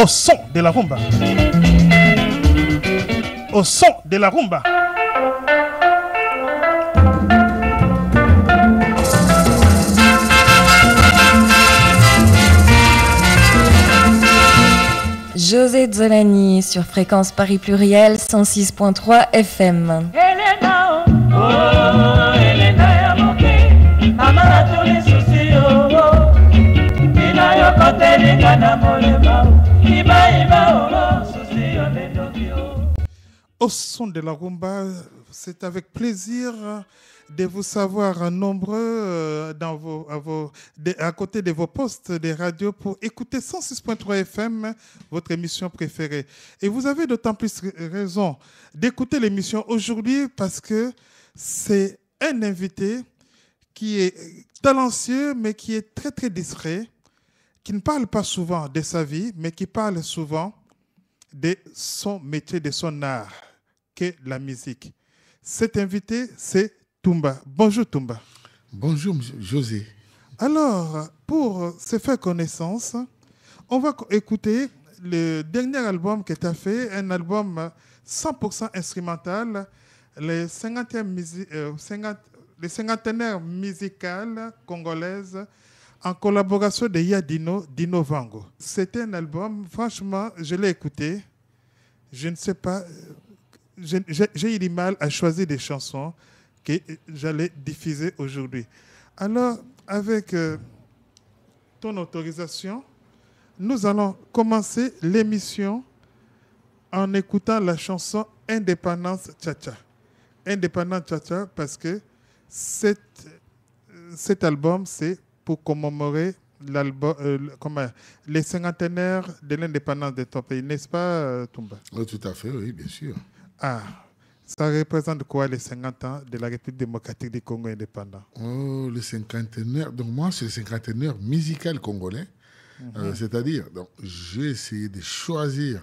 Au son de la rumba. Au son de la rumba. José Zolani sur Fréquence Paris Pluriel 106.3 FM. Elena, oh, Elena ya moke, amala tuli susi oh, ina yo kote lingana molema, iba susi yo lendokio. Au son de la rumba, c'est avec plaisir de vous savoir nombreux à côté de vos postes de radio pour écouter 106.3 FM, votre émission préférée. Et vous avez d'autant plus raison d'écouter l'émission aujourd'hui parce que c'est un invité qui est talentueux mais qui est très très discret, qui ne parle pas souvent de sa vie mais qui parle souvent de son métier, de son art, qu'est la musique. Cet invité, c'est Toumba. Bonjour Toumba. Bonjour José. Alors, pour se faire connaissance, on va écouter le dernier album que tu as fait, un album 100% instrumental, les cinquantenaires musicales congolaises en collaboration de Yadino, Dino Vango. C'était un album, franchement, je l'ai écouté, je ne sais pas, j'ai eu du mal à choisir des chansons que j'allais diffuser aujourd'hui. Alors, avec ton autorisation, nous allons commencer l'émission en écoutant la chanson Indépendance Tcha-Tcha. Indépendance Tcha-Tcha parce que cet album, c'est pour commémorer les cinquantenaires de l'indépendance de ton pays, n'est-ce pas, Toumba? Oui, tout à fait, oui, bien sûr. Ah, ça représente quoi les 50 ans de la République démocratique du Congo indépendant? Oh, le cinquantenaire. Donc moi, c'est le cinquantenaire musical congolais. C'est-à-dire, donc, j'ai essayé de choisir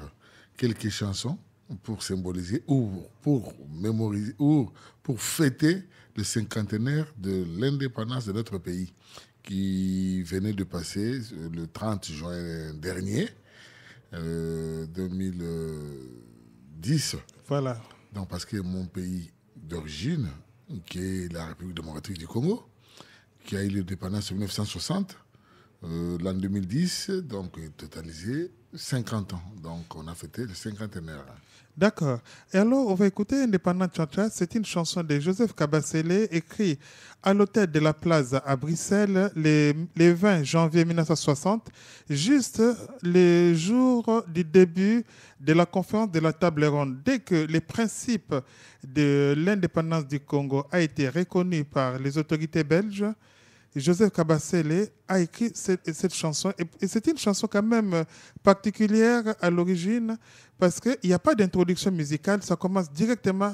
quelques chansons pour symboliser ou pour mémoriser ou pour fêter le cinquantenaire de l'indépendance de notre pays qui venait de passer le 30 juin dernier, 2010. Voilà. Donc, parce que mon pays d'origine, qui est la République démocratique du Congo, qui a eu l'indépendance en 1960, l'an 2010, donc totalisé 50 ans. Donc, on a fêté le cinquantenaire. D'accord. Et alors, on va écouter Indépendant Tcha-Tcha. C'est une chanson de Joseph Kabasele, écrite à l'hôtel de la Plaza à Bruxelles le 20 janvier 1960, juste le jour du début de la conférence de la table ronde. Dès que les principes de l'indépendance du Congo a été reconnu par les autorités belges, Joseph Kabasele a écrit cette chanson. Et c'est une chanson quand même particulière à l'origine parce qu'il n'y a pas d'introduction musicale. Ça commence directement,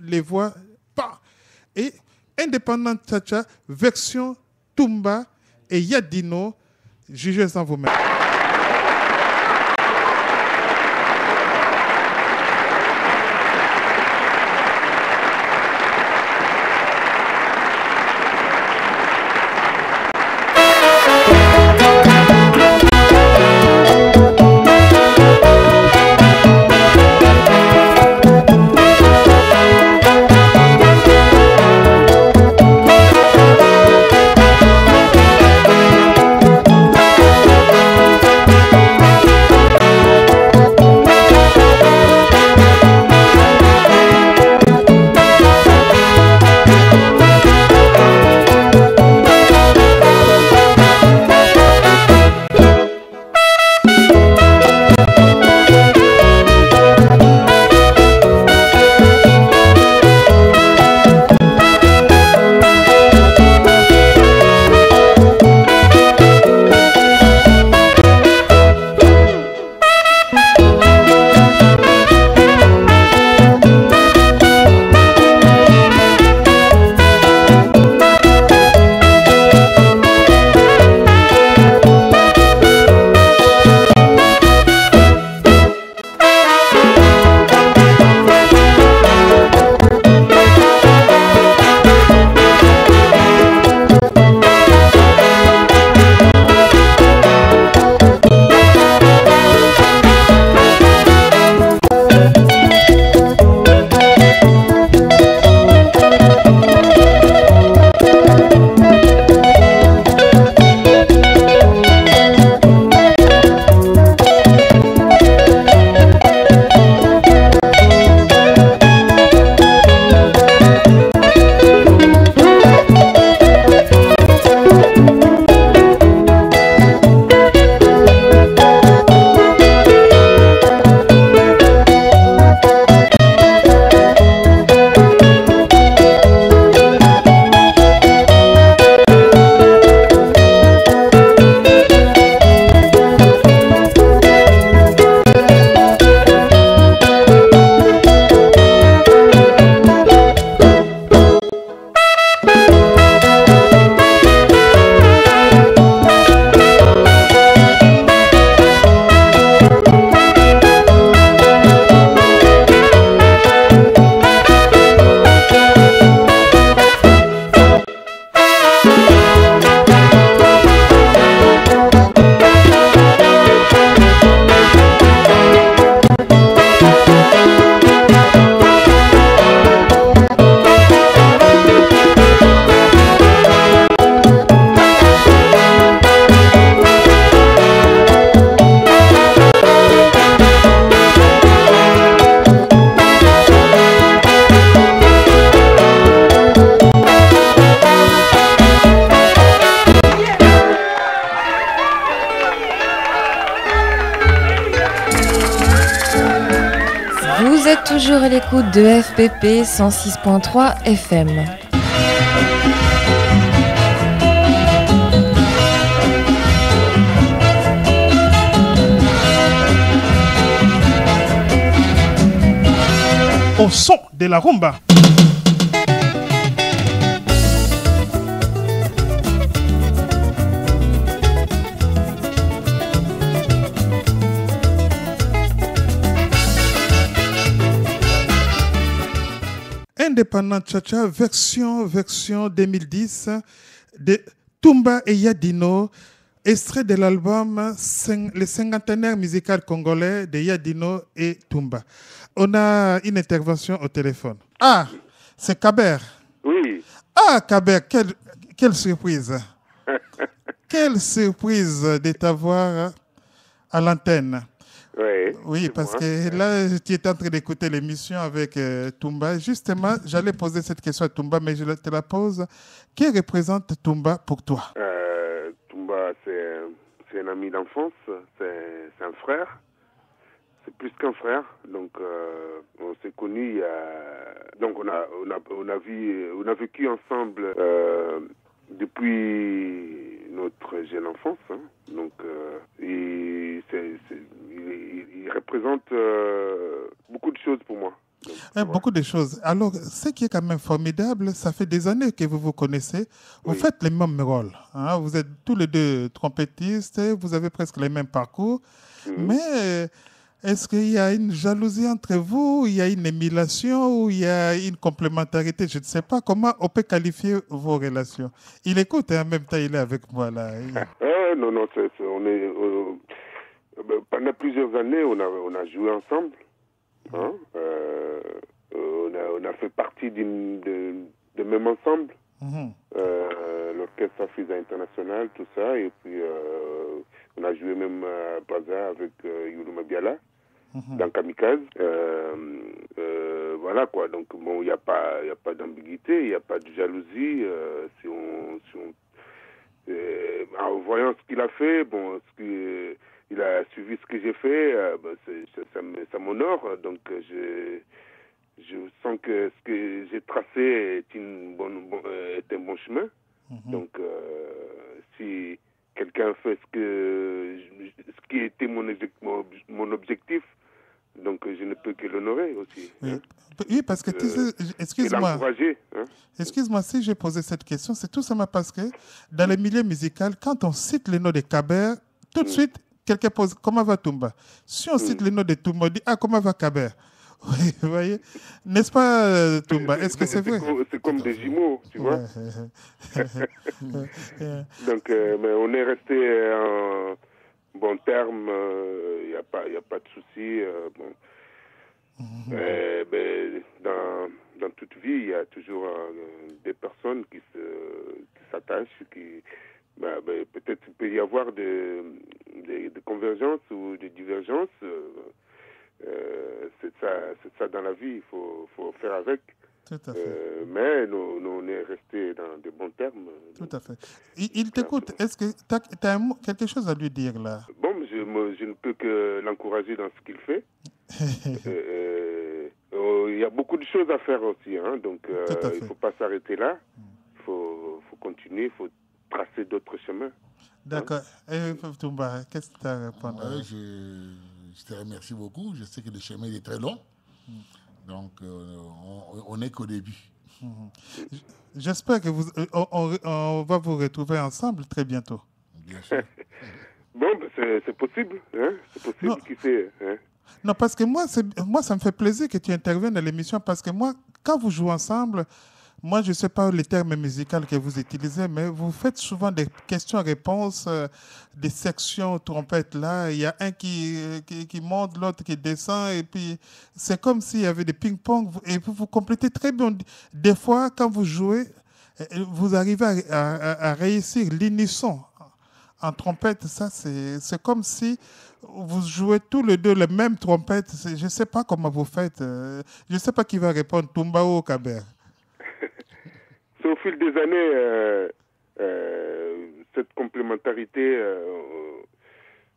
les voix. Bah, et Indépendant Tcha-Tcha, version Toumba et Yadino, jugez en vous-même. toujours à l'écoute de FPP 106.3 FM. Au son de la rumba. Indépendant Cha-Cha, version 2010 de Tumba et Yadino, extrait de l'album Le cinquantenaire musical congolais de Yadino et Tumba. On a une intervention au téléphone. Ah, c'est Kaber. Oui. Ah, Kaber, quelle surprise. Quelle surprise de t'avoir à l'antenne. Oui, parce que là, tu étais en train d'écouter l'émission avec Tumba. Justement, j'allais poser cette question à Tumba, mais je te la pose. Qui représente Tumba pour toi? Tumba, c'est un ami d'enfance, c'est un frère. C'est plus qu'un frère. Donc, on s'est connus il y a... Donc, on a vécu ensemble depuis notre jeune enfance. Hein. Donc, il représente beaucoup de choses pour moi. Donc, beaucoup de choses. Alors, ce qui est quand même formidable, ça fait des années que vous vous connaissez. Vous faites les mêmes rôles. Hein. Vous êtes tous les deux trompettistes, vous avez presque les mêmes parcours. Mais est-ce qu'il y a une jalousie entre vous, il y a une émulation ou il y a une complémentarité? Je ne sais pas comment on peut qualifier vos relations. Il écoute et en même temps il est avec moi là. Non, on est... pendant plusieurs années, on a joué ensemble. Hein? On a fait partie de même ensemble. L'orchestre Afriza International, tout ça. Et puis, on a joué même à Baza avec Yuluma Biala, dans Kamikaze. Voilà quoi. Donc, bon, il n'y a pas d'ambiguïté, il n'y a pas de jalousie. En voyant ce qu'il a fait, bon, il a suivi ce que j'ai fait, ça m'honore. Donc, je sens que ce que j'ai tracé est un bon chemin. Donc, si quelqu'un fait ce qui était mon objectif, donc je ne peux que l'honorer aussi. Oui, hein. Oui, parce que, tu sais, excuse-moi. Hein. Excuse-moi si j'ai posé cette question, c'est tout simplement parce que dans le milieu musical, quand on cite le nom de Kaber, tout de suite, quelqu'un pose « Comment va Tumba ?» Si on cite le nom de Tumba, on dit « Ah, comment va Kaber ?» Oui, vous voyez. N'est-ce pas, Tumba? Est-ce que c'est vrai? C'est comme des jumeaux, tu vois. Donc, mais on est resté en bon terme, il n'y a pas de souci. Dans toute vie, il y a toujours des personnes qui s'attachent, peut-être il peut y avoir des convergences ou des divergences. C'est ça dans la vie, il faut faire avec. Tout à fait. Mais nous, on est restés dans de bons termes. Tout à fait. Il t'écoute. Est-ce que tu as quelque chose à lui dire là? Bon, je ne peux que l'encourager dans ce qu'il fait. Il y a beaucoup de choses à faire aussi. Hein, donc, il ne faut pas s'arrêter là. Il faut continuer, il faut tracer d'autres chemins. D'accord. Et Tumba, qu'est-ce que tu as à répondre? Je te remercie beaucoup. Je sais que le chemin est très long. Donc, on n'est qu'au début. J'espère que on va vous retrouver ensemble très bientôt. Bien sûr. Bon, c'est possible. Hein? C'est possible, Non. Qui sait. Hein? Non, parce que moi, ça me fait plaisir que tu interviennes dans l'émission parce que moi, quand vous jouez ensemble, moi, je ne sais pas les termes musicaux que vous utilisez, mais vous faites souvent des questions-réponses, des sections trompettes là. Il y a un qui monte, l'autre qui descend, et puis c'est comme s'il y avait des ping-pong, et vous complétez très bien. Des fois, quand vous jouez, vous arrivez à réussir l'unisson en trompette. Ça, c'est comme si vous jouez tous les deux les mêmes trompettes. Je ne sais pas comment vous faites. Je ne sais pas qui va répondre, Tumba ou Kaber. C'est au fil des années, cette complémentarité.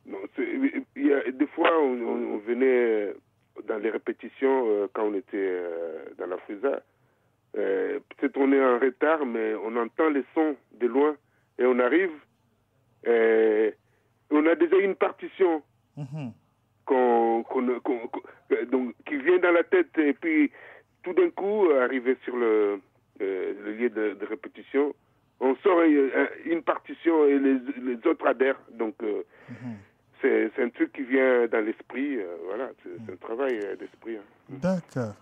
Il y a des fois, on venait dans les répétitions, quand on était dans la FUSA, peut-être on est en retard, mais on entend les sons de loin et on arrive. On a déjà une partition donc, qui vient dans la tête et puis tout d'un coup, arriver sur le lieu de répétition, on sort une partition et les autres adhèrent. Donc, c'est un truc qui vient dans l'esprit. Voilà, c'est un travail d'esprit. D'accord.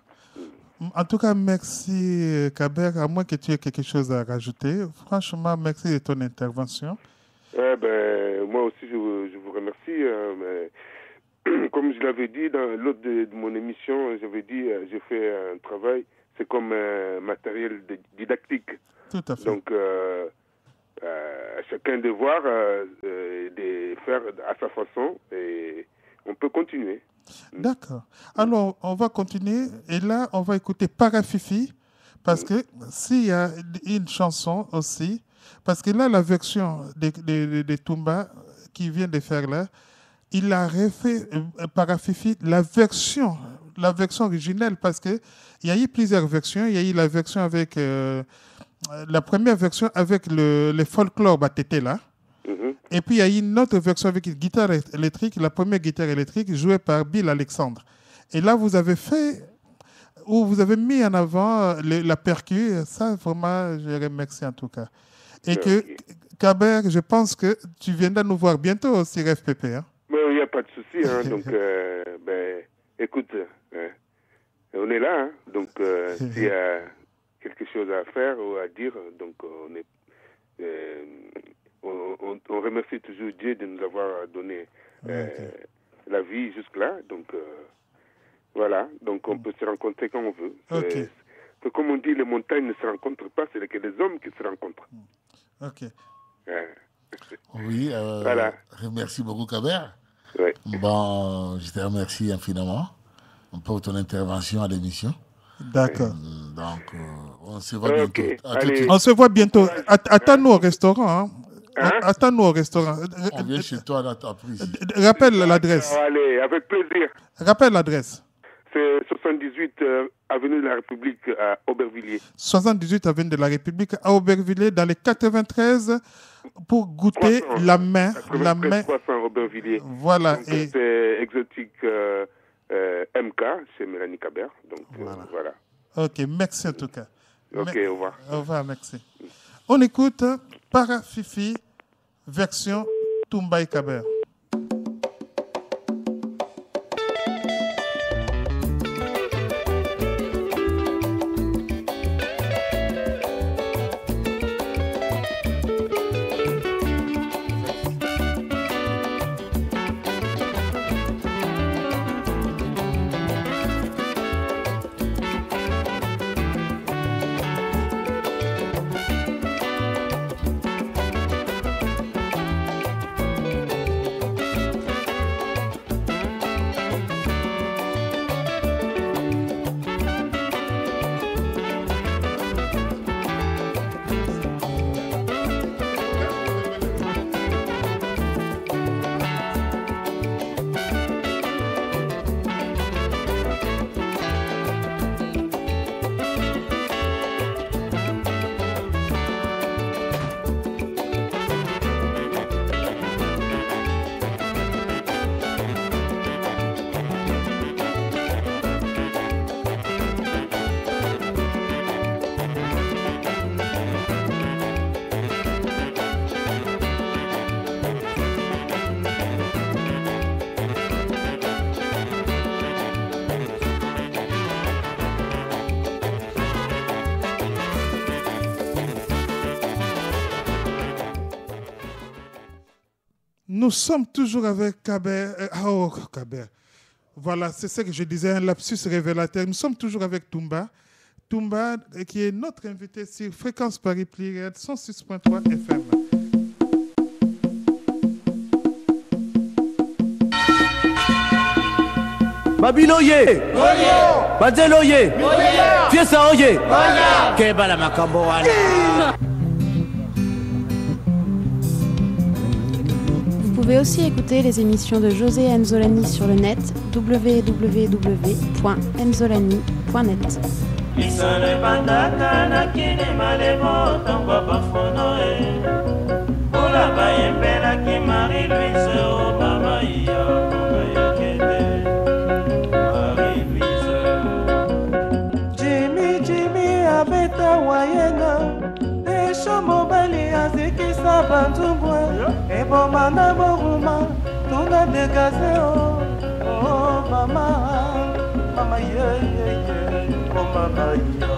En tout cas, merci Kaber, à moins que tu aies quelque chose à rajouter. Franchement, merci de ton intervention. Moi aussi, je vous remercie. Mais comme je l'avais dit dans l'autre de mon émission, j'avais dit, j'ai fait un travail, c'est comme un matériel didactique. Tout à fait. Donc, chacun de voir, de faire à sa façon, et on peut continuer. D'accord. Alors, on va continuer, et là, on va écouter Parafifi, parce que s'il y a une chanson aussi, parce que là, la version de Toumba qui vient de faire là, il a refait Parafifi la version originelle, parce qu'il y a eu plusieurs versions. Il y a eu la version avec la première version avec le folklore Batété là. Et puis il y a eu une autre version avec une guitare électrique, la première guitare électrique jouée par Bill Alexandre. Et là, vous avez fait, ou vous avez mis en avant la percu. Ça, vraiment, je remercie en tout cas. Et que, Kaber, je pense que tu viendras nous voir bientôt sur FPP. Hein? Il n'y a pas de souci. Hein. Donc, écoute, on est là. Hein. Donc, s'il y a quelque chose à faire ou à dire, donc on remercie toujours Dieu de nous avoir donné la vie jusque-là. Donc, voilà. Donc, on peut se rencontrer quand on veut. Comme on dit, les montagnes ne se rencontrent pas, c'est que les hommes qui se rencontrent. Ok. Oui, voilà. Merci beaucoup, Kaber. Ouais. Bon, je te remercie infiniment pour ton intervention à l'émission. D'accord. Donc, on se voit bientôt. On se voit bientôt. Attends-nous au restaurant. Hein? Attends-nous au restaurant. On vient chez toi à ta prise. Rappelle l'adresse. Allez, avec plaisir. Rappelle l'adresse. C'est 78 avenue de la République à Aubervilliers. 78 avenue de la République à Aubervilliers, dans les 93, pour goûter 300, la main. 300 Aubervilliers. Voilà. Donc, c'est exotique MK, c'est Mélanie Kaber. Donc, voilà. Ok, merci en tout cas. Ok, au revoir. Au revoir, merci. On écoute Parafifi, version Toumba et Kaber. Nous sommes toujours avec Kaber. Kaber. Voilà, c'est ce que je disais, un lapsus révélateur. Nous sommes toujours avec Toumba. Toumba, qui est notre invité sur Fréquence Paris Pluriel 106.3 FM. Babiloye, Badeloye, Fiesa Oye, Kebala Makamboana. Vous pouvez aussi écouter les émissions de José Anzolani sur le net www.mzolani.net. Isole bandaka na kinema lebo tangwa bafono Ola bayembela ki Marie-Louise Obama iya konga yakete Marie-Louise Jimmy abeta wayenga Esho mobali azikisa banzungwa Eboma na boruma tunga dekaze Oh mama Mama yeah Oh mama yeah